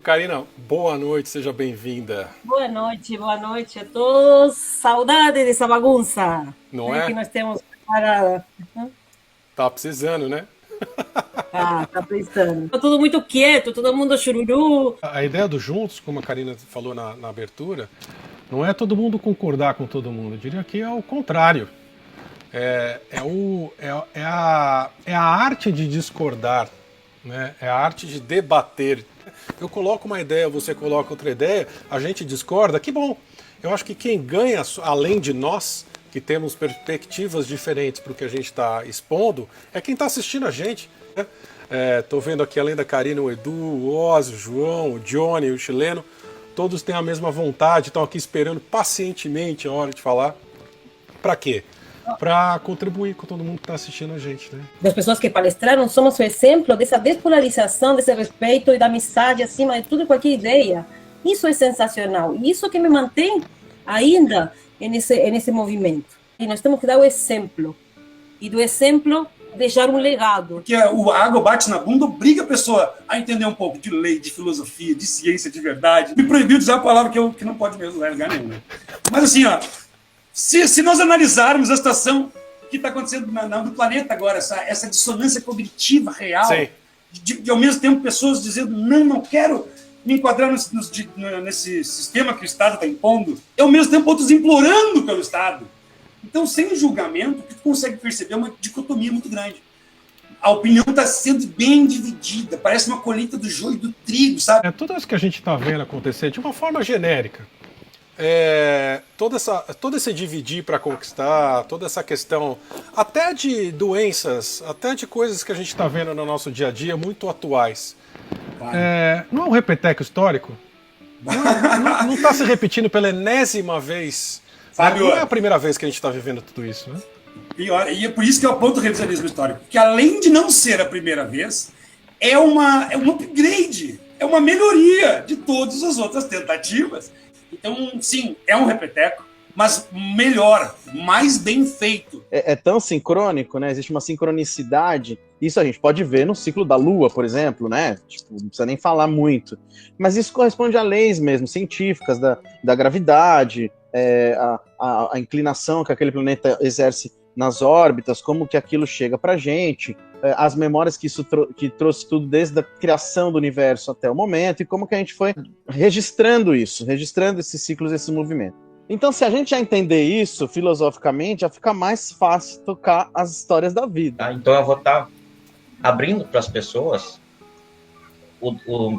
Karina, boa noite, seja bem-vinda. Boa noite a todos. Saudade dessa bagunça, Não né, que é? nós temos preparada. Tá precisando, né? Tá precisando. Tá tudo muito quieto, todo mundo chururu. A ideia do juntos, como a Karina falou na abertura, não é todo mundo concordar com todo mundo. Eu diria que é o contrário. É a arte de discordar, né? É a arte de debater. Eu coloco uma ideia, você coloca outra ideia, a gente discorda, que bom. Eu acho que quem ganha, além de nós, que temos perspectivas diferentes para o que a gente está expondo, é quem está assistindo a gente. Né? Tô vendo aqui, além da Karina, o Edu, o Oz, o João, o Johnny, o chileno, todos têm a mesma vontade, estão aqui esperando pacientemente a hora de falar. Para quê? Para contribuir com todo mundo que está assistindo a gente, né? Das pessoas que palestraram, somos o exemplo dessa despolarização, desse respeito e da amizade acima de tudo e qualquer ideia. Isso é sensacional. E isso que me mantém ainda nesse movimento. E nós temos que dar o exemplo. E do exemplo, deixar um legado. Porque a água bate na bunda, obriga a pessoa a entender um pouco de lei, de filosofia, de ciência, de verdade. Me proibiu de usar a palavra que não pode mesmo usar em lugar nenhum. Né? Mas assim, ó, se nós analisarmos a situação que está acontecendo no planeta agora, essa dissonância cognitiva real, de ao mesmo tempo pessoas dizendo, não quero me enquadrar nesse sistema que o Estado está impondo, e ao mesmo tempo outros implorando pelo Estado. Então, sem julgamento, tu consegue perceber uma dicotomia muito grande. A opinião está sendo bem dividida, parece uma colheita do joio e do trigo, sabe? Tudo isso que a gente está vendo acontecer de uma forma genérica. Todo esse dividir para conquistar, toda essa questão, até de doenças, até de coisas que a gente está vendo no nosso dia a dia, muito atuais. Não é um repeteco histórico? Não está se repetindo pela enésima vez? Fábio, não é a primeira vez que a gente está vivendo tudo isso, né? Pior, e é por isso que eu aponto o revisionismo histórico, que além de não ser a primeira vez, é um upgrade, é uma melhoria de todas as outras tentativas. Então, sim, é um repeteco, mas melhor, mais bem feito. É tão sincrônico, né? Existe uma sincronicidade. Isso a gente pode ver no ciclo da Lua, por exemplo, né? Tipo, não precisa nem falar muito. Mas isso corresponde a leis mesmo, científicas, da gravidade, a inclinação que aquele planeta exerce nas órbitas, como que aquilo chega pra gente, as memórias que trouxe tudo desde a criação do universo até o momento, e como que a gente foi registrando esses ciclos, esses movimentos. Então, se a gente já entender isso filosoficamente, já fica mais fácil tocar as histórias da vida. Então eu vou estar abrindo para as pessoas o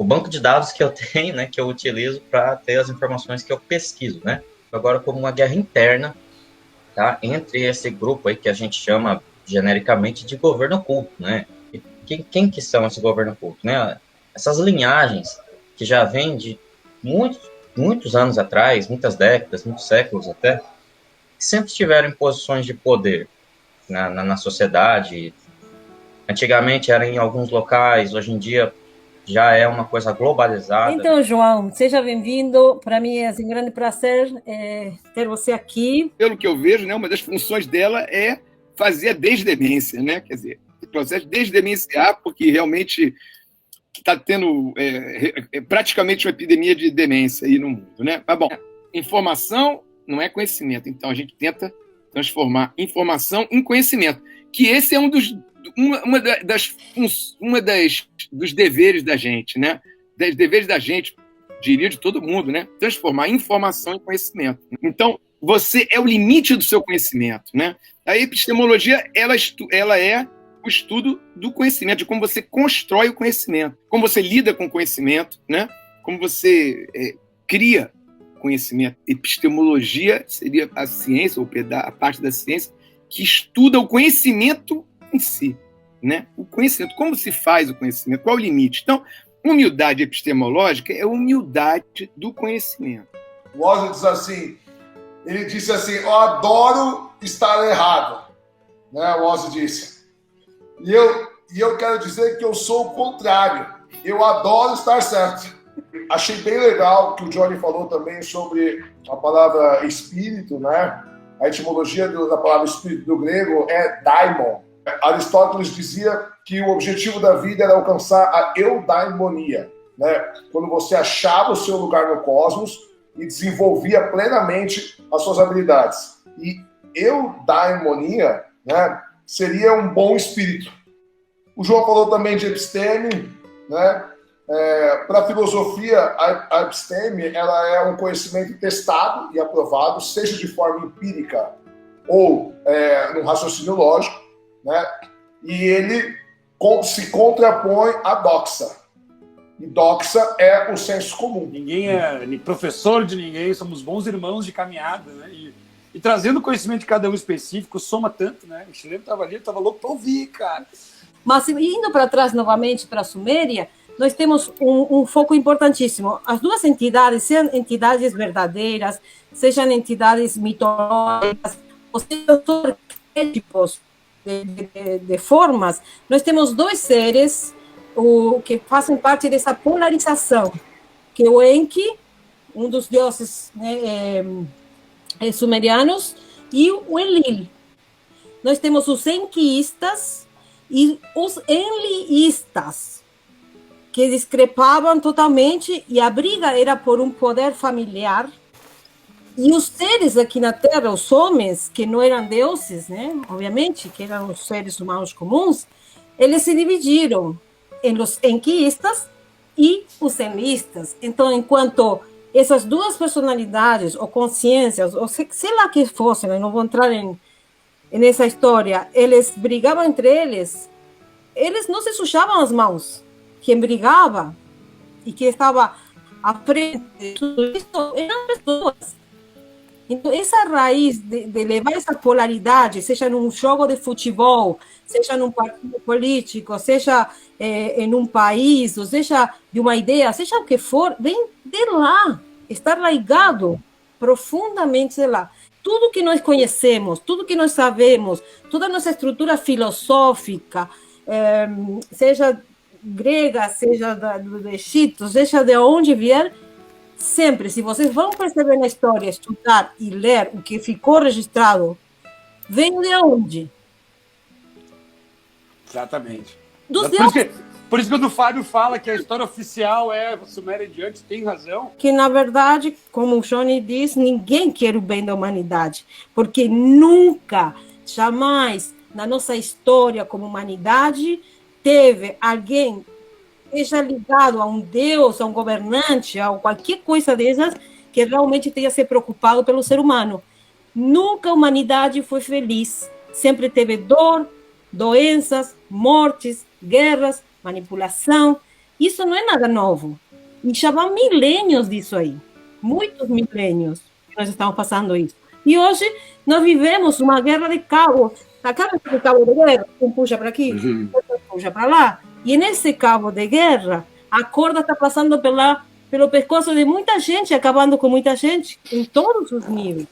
banco de dados que eu tenho, né, que eu utilizo para ter as informações que eu pesquiso, né? Agora, como uma guerra interna, tá, entre esse grupo aí que a gente chama genericamente de governo oculto, né? E quem que são esse governo oculto, né? Essas linhagens que já vêm de muitos anos atrás, muitas décadas, muitos séculos até, que sempre estiveram em posições de poder na sociedade. Antigamente era em alguns locais, hoje em dia já é uma coisa globalizada. Então, João, seja bem-vindo. Para mim é um grande prazer ter você aqui. Pelo que eu vejo, né, uma das funções dela é fazer a desdemência, né? Quer dizer, o processo de desdemenciar, porque realmente está tendo praticamente uma epidemia de demência aí no mundo, né? Mas, bom, informação não é conhecimento, então a gente tenta transformar informação em conhecimento, que esse é dos deveres da gente, né? Dos deveres da gente, diria de todo mundo, né? Transformar informação em conhecimento. Então, você é o limite do seu conhecimento, né? A epistemologia, ela é o estudo do conhecimento, de como você constrói o conhecimento, como você lida com o conhecimento, né? Como você cria conhecimento. Epistemologia seria a ciência, ou a parte da ciência, que estuda o conhecimento em si, né? O conhecimento, como se faz o conhecimento, qual o limite. Então, humildade epistemológica é a humildade do conhecimento. O Oswald diz assim, ele disse assim, eu adoro estar errado, né? O Oswald disse. E eu quero dizer que eu sou o contrário, eu adoro estar certo. Achei bem legal que o Johnny falou também sobre a palavra espírito, né? A etimologia da palavra espírito do grego é daimon, Aristóteles dizia que o objetivo da vida era alcançar a eudaimonia, né? Quando você achava o seu lugar no cosmos e desenvolvia plenamente as suas habilidades. E eudaimonia, né, seria um bom espírito. O João falou também de episteme, né? Para a filosofia, a episteme ela é um conhecimento testado e aprovado, seja de forma empírica ou no raciocínio lógico, né? E ele se contrapõe à doxa. E doxa é o senso comum. Ninguém é professor de ninguém, somos bons irmãos de caminhada, né? E trazendo o conhecimento de cada um específico, soma tanto, né? O chileno estava ali, estava louco para ouvir, cara. Mas indo para trás novamente para a Suméria, nós temos um foco importantíssimo. As duas entidades, sejam entidades verdadeiras, sejam entidades mitológicas, ou sejam arquétipos de formas, nós temos dois seres que fazem parte dessa polarização, que é o Enki, um dos deuses, né, sumerianos, e o Enlil. Nós temos os enquiistas e os enliistas, que discrepavam totalmente, e a briga era por um poder familiar. E os seres aqui na Terra, os homens, que não eram deuses, né, obviamente, que eram os seres humanos comuns, eles se dividiram em os enquiistas e os enliistas. Então, enquanto essas duas personalidades, ou consciências, ou sei lá que fossem, eu não vou entrar nessa história, eles brigavam entre eles não se sujavam as mãos. Quem brigava e que estava à frente de tudo isso eram pessoas. Então, essa raiz de levar essa polaridade, seja num jogo de futebol, seja num partido político, seja em um país, ou seja de uma ideia, seja o que for, vem de lá, está arraigado profundamente de lá. Tudo que nós conhecemos, tudo que nós sabemos, toda a nossa estrutura filosófica, seja grega, seja do Egito, seja de onde vier, sempre, se vocês vão perceber na história, estudar e ler o que ficou registrado, vem de onde? Exatamente. Dos deuses. Por isso que quando o Fábio fala que a história oficial é Suméria de antes, tem razão. Que, na verdade, como o Johnny diz, ninguém quer o bem da humanidade, porque nunca, jamais, na nossa história como humanidade, teve alguém seja ligado a um Deus, a um governante, a qualquer coisa dessas, que realmente tenha se preocupado pelo ser humano. Nunca a humanidade foi feliz. Sempre teve dor, doenças, mortes, guerras, manipulação. Isso não é nada novo. E já vão milênios disso aí. Muitos milênios que nós estamos passando isso. E hoje nós vivemos uma guerra de cabo. Acaba de cabo de guerra, um puxa para aqui, outro puxa para lá. E nesse cabo de guerra, a corda está passando pelo pescoço de muita gente, acabando com muita gente, em todos os níveis.